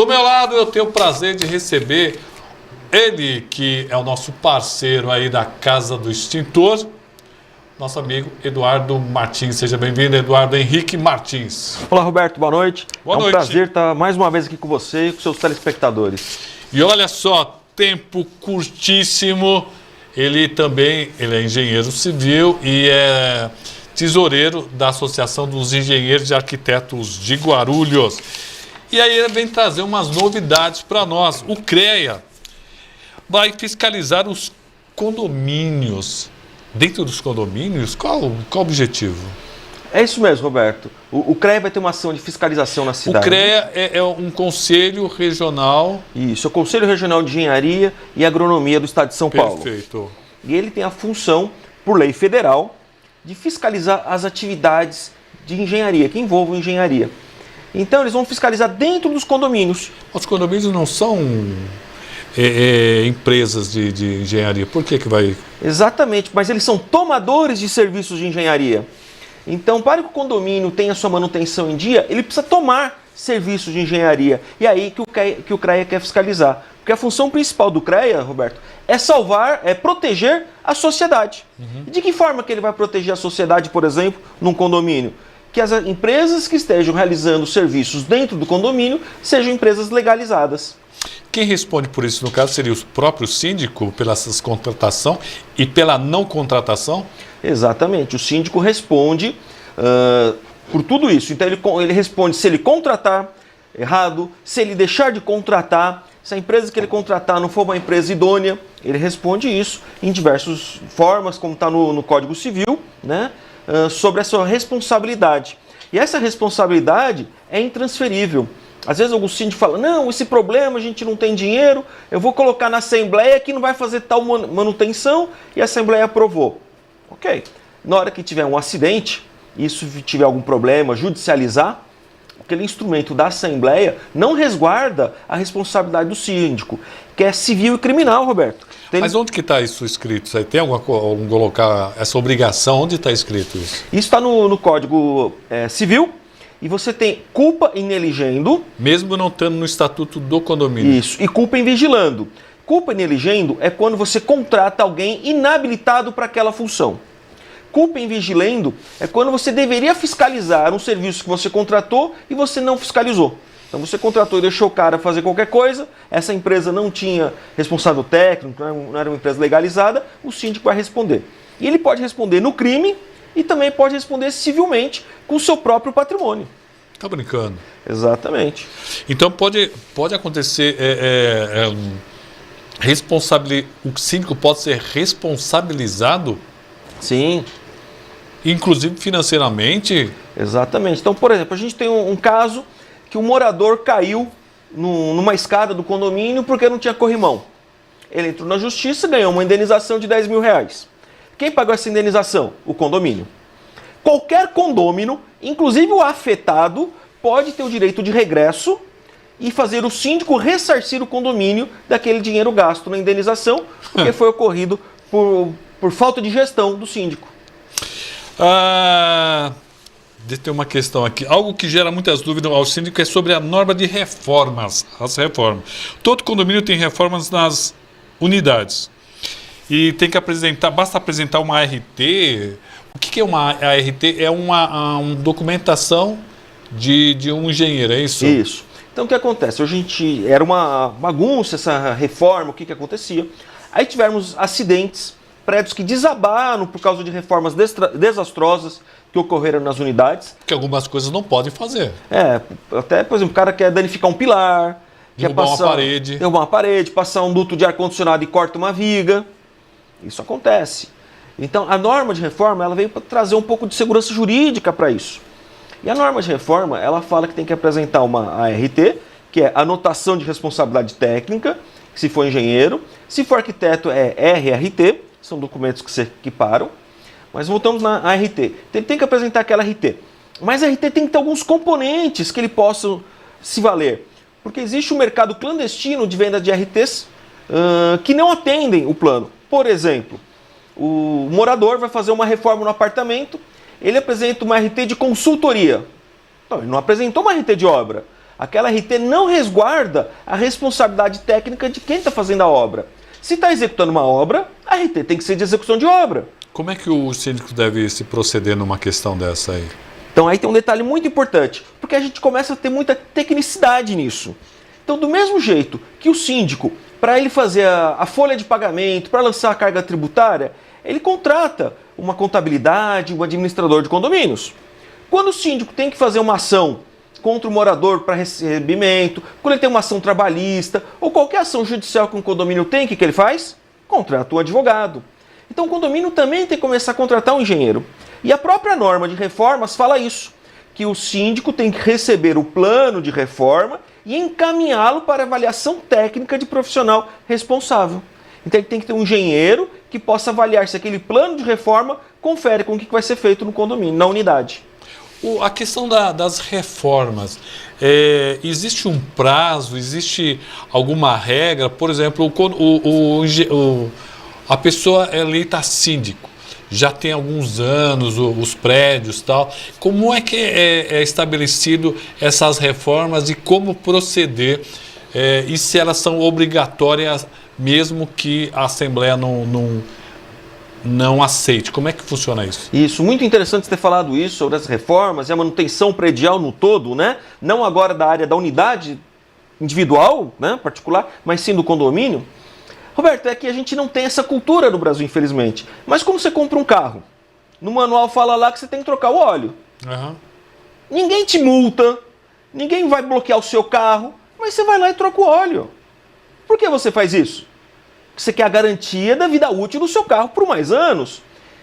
Do meu lado, eu tenho o prazer de receber ele, que é o nosso parceiro aí da Casa do Extintor, nosso amigo Eduardo Martins. Seja bem-vindo, Eduardo Henrique Martins. Olá, Roberto, boa noite. Boa noite. É um prazer estar mais uma vez aqui com você e com seus telespectadores. E olha só, tempo curtíssimo. Ele é engenheiro civil e é tesoureiro da Associação dos Engenheiros e Arquitetos de Guarulhos. E aí ele vem trazer umas novidades para nós. O CREA vai fiscalizar os condomínios. Dentro dos condomínios, qual o objetivo? É isso mesmo, Roberto. O CREA vai ter uma ação de fiscalização na cidade. O CREA é um conselho regional... Isso, é o Conselho Regional de Engenharia e Agronomia do Estado de São Paulo. Perfeito. E ele tem a função, por lei federal, de fiscalizar as atividades de engenharia, que envolvam engenharia. Então, eles vão fiscalizar dentro dos condomínios. Os condomínios não são empresas de engenharia. Por que vai... Exatamente, mas eles são tomadores de serviços de engenharia. Então, para que o condomínio tenha sua manutenção em dia, ele precisa tomar serviços de engenharia. E aí que o CREA quer fiscalizar. Porque a função principal do CREA, Roberto, é proteger a sociedade. Uhum. E de que forma que ele vai proteger a sociedade, por exemplo, num condomínio? Que as empresas que estejam realizando serviços dentro do condomínio sejam empresas legalizadas. Quem responde por isso, no caso, seria o próprio síndico, pela contratação e pela não contratação? Exatamente. O síndico responde por tudo isso. Então, ele responde se ele contratar errado, se ele deixar de contratar, se a empresa que ele contratar não for uma empresa idônea, ele responde isso em diversas formas, como está no Código Civil, né? Sobre a sua responsabilidade. E essa responsabilidade é intransferível. Às vezes algum síndico fala, não, esse problema, a gente não tem dinheiro, eu vou colocar na Assembleia que não vai fazer tal manutenção e a Assembleia aprovou. Ok. Na hora que tiver um acidente, isso tiver algum problema, judicializar, aquele instrumento da Assembleia não resguarda a responsabilidade do síndico, que é civil e criminal, Roberto. Mas onde que está isso escrito? Você tem algum colocar essa obrigação? Onde está escrito isso? Isso está no Código Civil e você tem culpa em neligendo. Mesmo não estando no estatuto do condomínio. Isso, e culpa em vigilando. Culpa em neligendo é quando você contrata alguém inabilitado para aquela função. Culpa em vigilando é quando você deveria fiscalizar um serviço que você contratou e você não fiscalizou. Então você contratou e deixou o cara fazer qualquer coisa, essa empresa não tinha responsável técnico, não era uma empresa legalizada, o síndico vai responder. E ele pode responder no crime e também pode responder civilmente com o seu próprio patrimônio. Tá brincando? Exatamente. Então pode acontecer, o síndico pode ser responsabilizado? Sim. Inclusive financeiramente? Exatamente. Então, por exemplo, a gente tem um caso que um morador caiu numa escada do condomínio porque não tinha corrimão. Ele entrou na justiça e ganhou uma indenização de R$10.000. Quem pagou essa indenização? O condomínio. Qualquer condômino, inclusive o afetado, pode ter o direito de regresso e fazer o síndico ressarcir o condomínio daquele dinheiro gasto na indenização, porque foi ocorrido por falta de gestão do síndico. Deixa eu ter uma questão aqui. Algo que gera muitas dúvidas ao síndico é sobre a norma de reformas. As reformas. Todo condomínio tem reformas nas unidades. E tem que basta apresentar uma ART. O que é uma ART? É uma documentação de um engenheiro, é isso? Isso. Então o que acontece? Era uma bagunça essa reforma, o que acontecia? Aí tivemos acidentes, prédios que desabaram por causa de reformas desastrosas que ocorreram nas unidades. Que algumas coisas não podem fazer. Até, por exemplo, o cara quer danificar um pilar, derrubar uma parede, passar um duto de ar-condicionado e corta uma viga. Isso acontece. Então, a norma de reforma ela veio para trazer um pouco de segurança jurídica para isso. E a norma de reforma, ela fala que tem que apresentar uma ART, que é anotação de responsabilidade técnica, se for engenheiro. Se for arquiteto, é RRT, são documentos que se equiparam. Mas voltamos na ART. Ele tem que apresentar aquela RT. Mas a RT tem que ter alguns componentes que ele possa se valer. Porque existe um mercado clandestino de venda de RTs que não atendem o plano. Por exemplo, o morador vai fazer uma reforma no apartamento, ele apresenta uma RT de consultoria. Não, ele não apresentou uma RT de obra. Aquela RT não resguarda a responsabilidade técnica de quem está fazendo a obra. Se está executando uma obra, a RT tem que ser de execução de obra. Como é que o síndico deve se proceder numa questão dessa aí? Então aí tem um detalhe muito importante, porque a gente começa a ter muita tecnicidade nisso. Então do mesmo jeito que o síndico, para ele fazer a folha de pagamento, para lançar a carga tributária, ele contrata uma contabilidade, um administrador de condomínios. Quando o síndico tem que fazer uma ação contra o morador para recebimento, quando ele tem uma ação trabalhista ou qualquer ação judicial que um condomínio tem, o que ele faz? Contrata um advogado. Então o condomínio também tem que começar a contratar um engenheiro. E a própria norma de reformas fala isso, que o síndico tem que receber o plano de reforma e encaminhá-lo para avaliação técnica de profissional responsável. Então ele tem que ter um engenheiro que possa avaliar se aquele plano de reforma confere com o que vai ser feito no condomínio, na unidade. A questão das reformas, existe um prazo, existe alguma regra? Por exemplo, a pessoa é eleita síndico, já tem alguns anos, os prédios e tal. Como é que é estabelecido essas reformas e como proceder? E se elas são obrigatórias mesmo que a Assembleia não aceite? Como é que funciona isso? Isso, muito interessante você ter falado isso sobre as reformas e a manutenção predial no todo, né? Não agora da área da unidade individual, né, particular, mas sim do condomínio. Roberto, é que a gente não tem essa cultura no Brasil, infelizmente. Mas quando você compra um carro, no manual fala lá que você tem que trocar o óleo. Uhum. Ninguém te multa, ninguém vai bloquear o seu carro, mas você vai lá e troca o óleo. Por que você faz isso? Porque você quer a garantia da vida útil do seu carro por mais anos.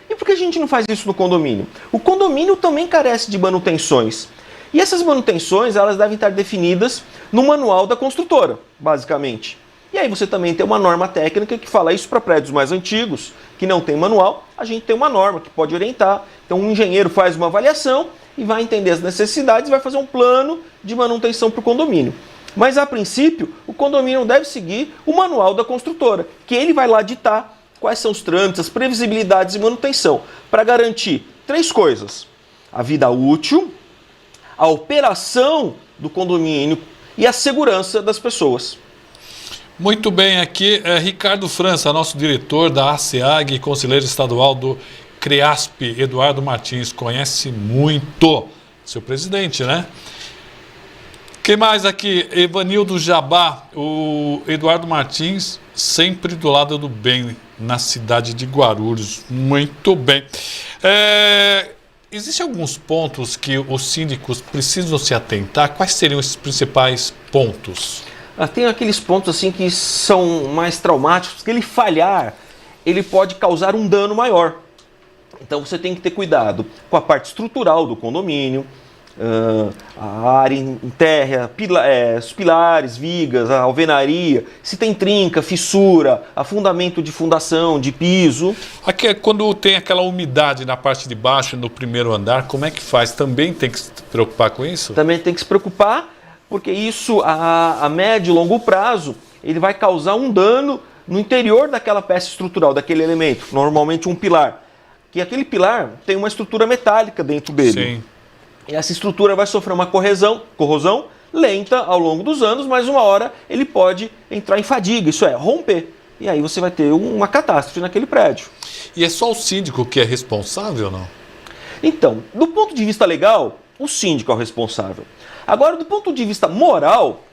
E por que a gente não faz isso no condomínio? O condomínio também carece de manutenções. E essas manutenções, elas devem estar definidas no manual da construtora, basicamente. E aí você também tem uma norma técnica que fala isso para prédios mais antigos, que não tem manual, a gente tem uma norma que pode orientar. Então um engenheiro faz uma avaliação e vai entender as necessidades e vai fazer um plano de manutenção para o condomínio. Mas a princípio, o condomínio deve seguir o manual da construtora, que ele vai lá ditar quais são os trâmites, as previsibilidades de manutenção, para garantir 3 coisas: a vida útil, a operação do condomínio e a segurança das pessoas. Muito bem, aqui é Ricardo França, nosso diretor da ACEAG e conselheiro estadual do CREASP, Eduardo Martins, conhece muito, seu presidente, né? Quem mais aqui? Evanildo Jabá, o Eduardo Martins, sempre do lado do bem, na cidade de Guarulhos. Muito bem. Existem alguns pontos que os síndicos precisam se atentar. Quais seriam esses principais pontos? Tem aqueles pontos assim que são mais traumáticos, que ele falhar, ele pode causar um dano maior. Então você tem que ter cuidado com a parte estrutural do condomínio, a área em terra, os pilares, vigas, a alvenaria, se tem trinca, fissura, afundamento de fundação, de piso. Aqui, quando tem aquela umidade na parte de baixo, no primeiro andar, como é que faz? Também tem que se preocupar com isso? Também tem que se preocupar, porque isso, a médio e longo prazo, ele vai causar um dano no interior daquela peça estrutural, daquele elemento, normalmente um pilar. Que aquele pilar tem uma estrutura metálica dentro dele. Sim. E essa estrutura vai sofrer uma corrosão lenta ao longo dos anos, mas uma hora ele pode entrar em fadiga, isso é, romper. E aí você vai ter uma catástrofe naquele prédio. E é só o síndico que é responsável ou não? Então, do ponto de vista legal, o síndico é o responsável. Agora, do ponto de vista moral,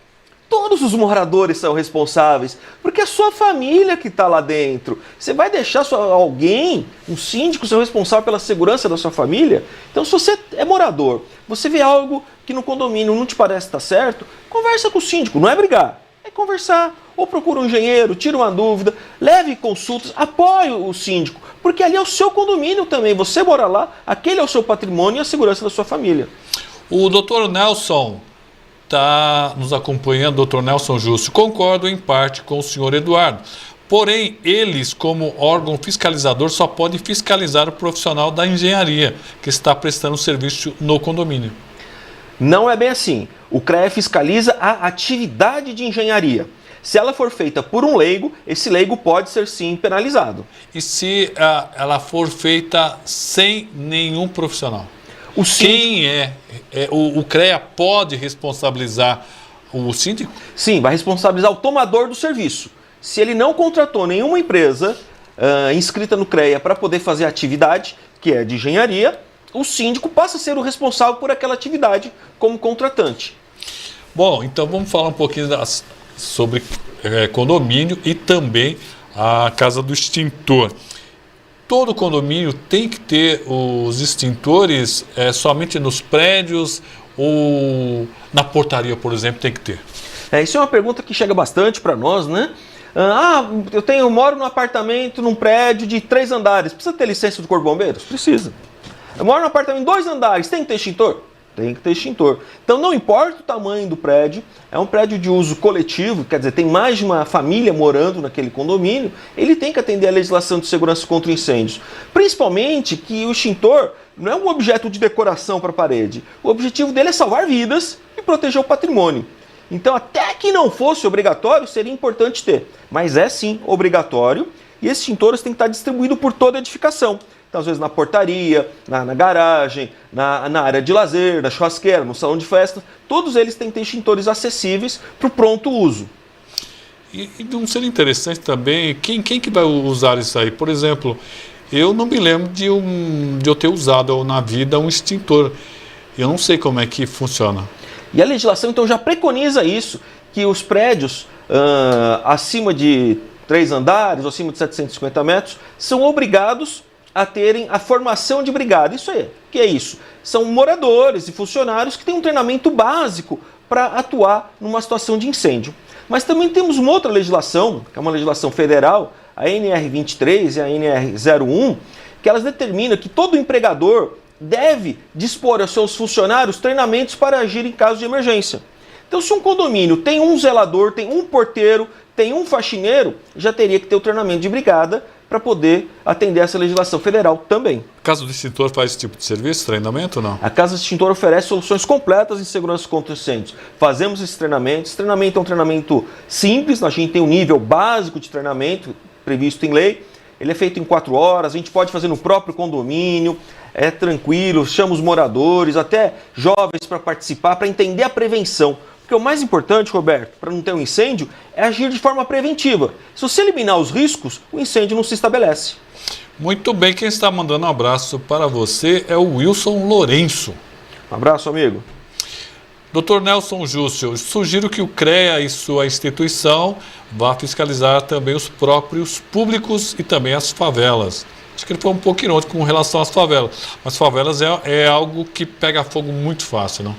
todos os moradores são responsáveis, porque é a sua família que está lá dentro. Você vai deixar alguém, um síndico, ser responsável pela segurança da sua família? Então, se você é morador, você vê algo que no condomínio não te parece estar certo, conversa com o síndico, não é brigar, é conversar. Ou procura um engenheiro, tira uma dúvida, leve consultas, apoie o síndico, porque ali é o seu condomínio também, você mora lá, aquele é o seu patrimônio e a segurança da sua família. O doutor Nelson está nos acompanhando, doutor Nelson Justo. Concordo em parte com o senhor Eduardo. Porém, eles, como órgão fiscalizador, só podem fiscalizar o profissional da engenharia que está prestando serviço no condomínio. Não é bem assim. O CREA fiscaliza a atividade de engenharia. Se ela for feita por um leigo, esse leigo pode ser sim penalizado. E se ela for feita sem nenhum profissional? O síndico, Quem o CREA pode responsabilizar o síndico? sim, vai responsabilizar o tomador do serviço. Se ele não contratou nenhuma empresa inscrita no CREA para poder fazer a atividade, que é de engenharia, o síndico passa a ser o responsável por aquela atividade como contratante. Bom, então vamos falar um pouquinho sobre condomínio e também a casa do extintor. Todo condomínio tem que ter os extintores somente nos prédios ou na portaria, por exemplo, tem que ter? Isso é uma pergunta que chega bastante para nós, né? Eu moro num apartamento, num prédio de 3 andares. Precisa ter licença do Corpo de Bombeiros? Precisa. Eu moro num apartamento de 2 andares. Tem que ter extintor? Tem que ter extintor. Então não importa o tamanho do prédio, é um prédio de uso coletivo, quer dizer, tem mais de uma família morando naquele condomínio, ele tem que atender à legislação de segurança contra incêndios. Principalmente que o extintor não é um objeto de decoração para a parede. O objetivo dele é salvar vidas e proteger o patrimônio. Então, até que não fosse obrigatório, seria importante ter. Mas é sim obrigatório e esses extintores têm que estar distribuídos por toda a edificação. Então, às vezes na portaria, na garagem, na área de lazer, na churrasqueira, no salão de festa, todos eles têm que ter extintores acessíveis para o pronto uso. E não seria interessante também, quem que vai usar isso aí? Por exemplo, eu não me lembro de eu ter usado na vida um extintor. Eu não sei como é que funciona. E a legislação então já preconiza isso, que os prédios acima de 3 andares ou acima de 750 metros são obrigados a terem a formação de brigada. Isso aí, o que é isso? São moradores e funcionários que têm um treinamento básico para atuar numa situação de incêndio. Mas também temos uma outra legislação, que é uma legislação federal, a NR23 e a NR01, que elas determinam que todo empregador deve dispor aos seus funcionários treinamentos para agir em caso de emergência. Então, se um condomínio tem um zelador, tem um porteiro, tem um faxineiro, já teria que ter o treinamento de brigada para poder atender essa legislação federal também. A Casa do Extintor faz esse tipo de serviço, treinamento ou não? A Casa do Extintor oferece soluções completas em segurança contra incêndios. Fazemos esse treinamento. Esse treinamento é um treinamento simples, a gente tem um nível básico de treinamento previsto em lei. Ele é feito em 4 horas, a gente pode fazer no próprio condomínio, é tranquilo, chama os moradores, até jovens para participar, para entender a prevenção. Porque o mais importante, Roberto, para não ter um incêndio, é agir de forma preventiva. Se você eliminar os riscos, o incêndio não se estabelece. Muito bem, quem está mandando um abraço para você é o Wilson Lourenço. Um abraço, amigo. Dr. Nelson Júcio, sugiro que o CREA e sua instituição vá fiscalizar também os próprios públicos e também as favelas. Acho que ele foi um pouco irônico com relação às favelas. Mas favelas é algo que pega fogo muito fácil, não?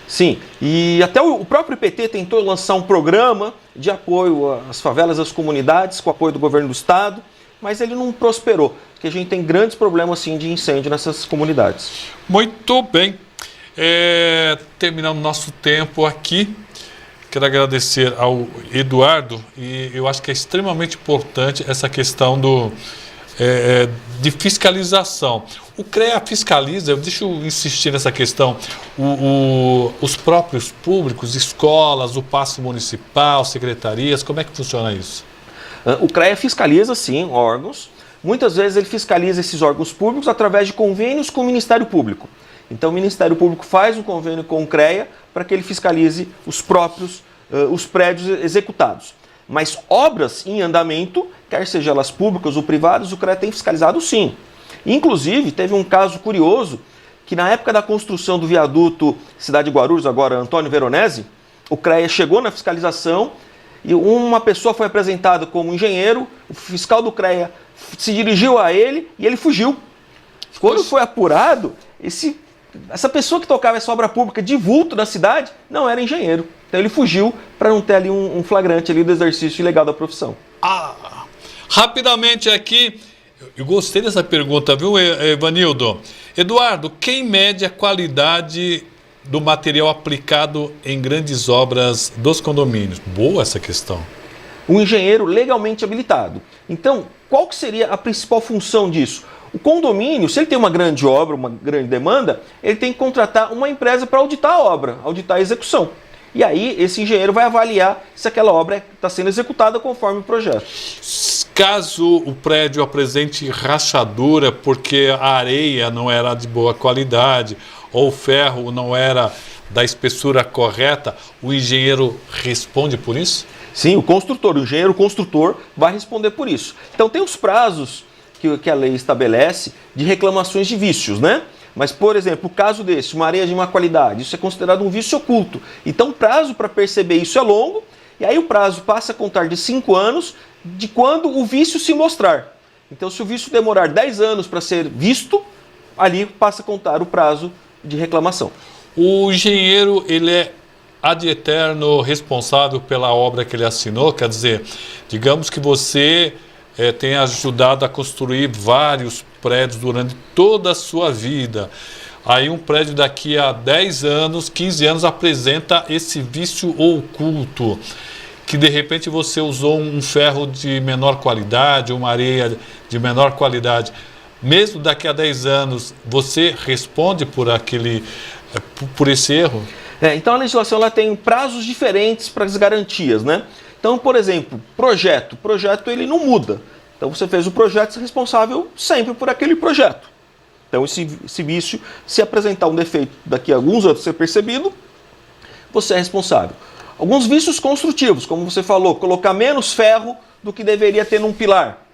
Sim, e até o próprio PT tentou lançar um programa de apoio às favelas, às comunidades, com apoio do governo do estado, mas ele não prosperou, porque a gente tem grandes problemas sim, de incêndio nessas comunidades. Muito bem. Terminando nosso tempo aqui, quero agradecer ao Eduardo, e eu acho que é extremamente importante essa questão de fiscalização. O CREA fiscaliza, deixa eu insistir nessa questão, os próprios públicos, escolas, o passe municipal, secretarias, como é que funciona isso? O CREA fiscaliza, sim, órgãos. Muitas vezes ele fiscaliza esses órgãos públicos através de convênios com o Ministério Público. Então o Ministério Público faz um convênio com o CREA para que ele fiscalize os prédios executados. Mas obras em andamento, quer sejam elas públicas ou privadas, o CREA tem fiscalizado sim. Inclusive, teve um caso curioso, que na época da construção do viaduto Cidade de Guarulhos, agora Antônio Veronese, o CREA chegou na fiscalização e uma pessoa foi apresentada como engenheiro, o fiscal do CREA se dirigiu a ele e ele fugiu. Quando foi apurado, essa pessoa que tocava essa obra pública de vulto na cidade não era engenheiro. Então ele fugiu para não ter ali um flagrante ali do exercício ilegal da profissão. Rapidamente aqui, eu gostei dessa pergunta, viu, Evanildo? Eduardo, quem mede a qualidade do material aplicado em grandes obras dos condomínios? Boa essa questão. Um engenheiro legalmente habilitado. Então, qual que seria a principal função disso? O condomínio, se ele tem uma grande obra, uma grande demanda, ele tem que contratar uma empresa para auditar a obra, auditar a execução. E aí, esse engenheiro vai avaliar se aquela obra está sendo executada conforme o projeto. Caso o prédio apresente rachadura porque a areia não era de boa qualidade ou o ferro não era da espessura correta, o engenheiro responde por isso? Sim, o engenheiro construtor vai responder por isso. Então tem os prazos que a lei estabelece de reclamações de vícios, né? Mas, por exemplo, o caso desse, uma areia de má qualidade, isso é considerado um vício oculto. Então o prazo para perceber isso é longo, e aí o prazo passa a contar de 5 anos de quando o vício se mostrar. Então, se o vício demorar 10 anos para ser visto, ali passa a contar o prazo de reclamação. O engenheiro, ele é ad eterno responsável pela obra que ele assinou? Quer dizer, digamos que você tenha ajudado a construir vários prédios durante toda a sua vida. Aí um prédio daqui a 10 anos, 15 anos apresenta esse vício oculto, que de repente você usou um ferro de menor qualidade, uma areia de menor qualidade. Mesmo daqui a 10 anos, você responde por esse erro? Então a legislação ela tem prazos diferentes para as garantias, né? Então, por exemplo, projeto. O projeto ele não muda. Então você fez o projeto, você é responsável sempre por aquele projeto. Então esse vício, se apresentar um defeito daqui a alguns anos ser percebido, você é responsável. Alguns vícios construtivos, como você falou, colocar menos ferro do que deveria ter num pilar.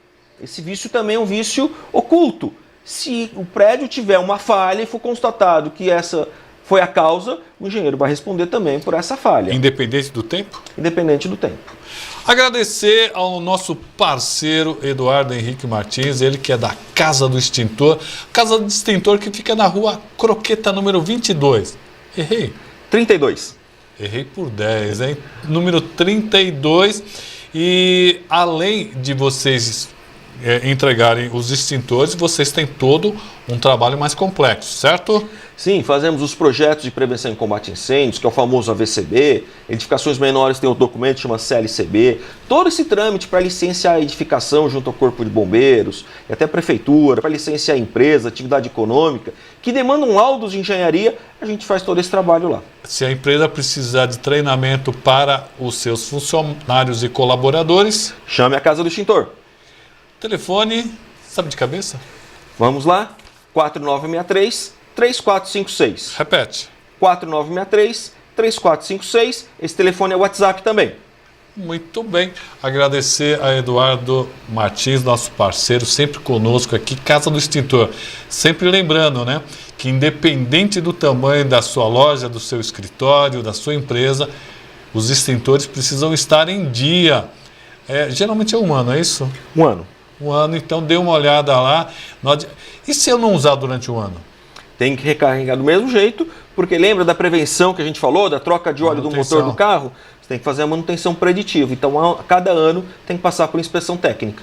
Esse vício também é um vício oculto. Se o prédio tiver uma falha e for constatado que essa foi a causa, o engenheiro vai responder também por essa falha. Independente do tempo? Independente do tempo. Agradecer ao nosso parceiro Eduardo Henrique Martins, ele que é da Casa do Extintor. Casa do Extintor que fica na rua Croqueta, número 22. Errei? 32. Errei por 10, hein? Número 32. E além de vocês entregarem os extintores, vocês têm todo um trabalho mais complexo, certo? Sim, fazemos os projetos de prevenção e combate a incêndios, que é o famoso AVCB, edificações menores tem outro documento que chama CLCB, todo esse trâmite para licenciar a edificação junto ao Corpo de Bombeiros e até a Prefeitura, para licenciar a empresa, atividade econômica, que demandam laudos de engenharia, a gente faz todo esse trabalho lá. Se a empresa precisar de treinamento para os seus funcionários e colaboradores, chame a Casa do Extintor. Telefone, sabe de cabeça? Vamos lá, 4963-3456. Repete. 4963-3456. Esse telefone é WhatsApp também. Muito bem. Agradecer a Eduardo Martins, nosso parceiro, sempre conosco aqui, Casa do Extintor. Sempre lembrando, né, que independente do tamanho da sua loja, do seu escritório, da sua empresa, os extintores precisam estar em dia. Geralmente é um ano, é isso? Um ano. Um ano, então dê uma olhada lá. E se eu não usar durante um ano? Tem que recarregar do mesmo jeito, porque lembra da prevenção que a gente falou, da troca de óleo do motor do carro? Você tem que fazer a manutenção preditiva. Então, a cada ano tem que passar por inspeção técnica.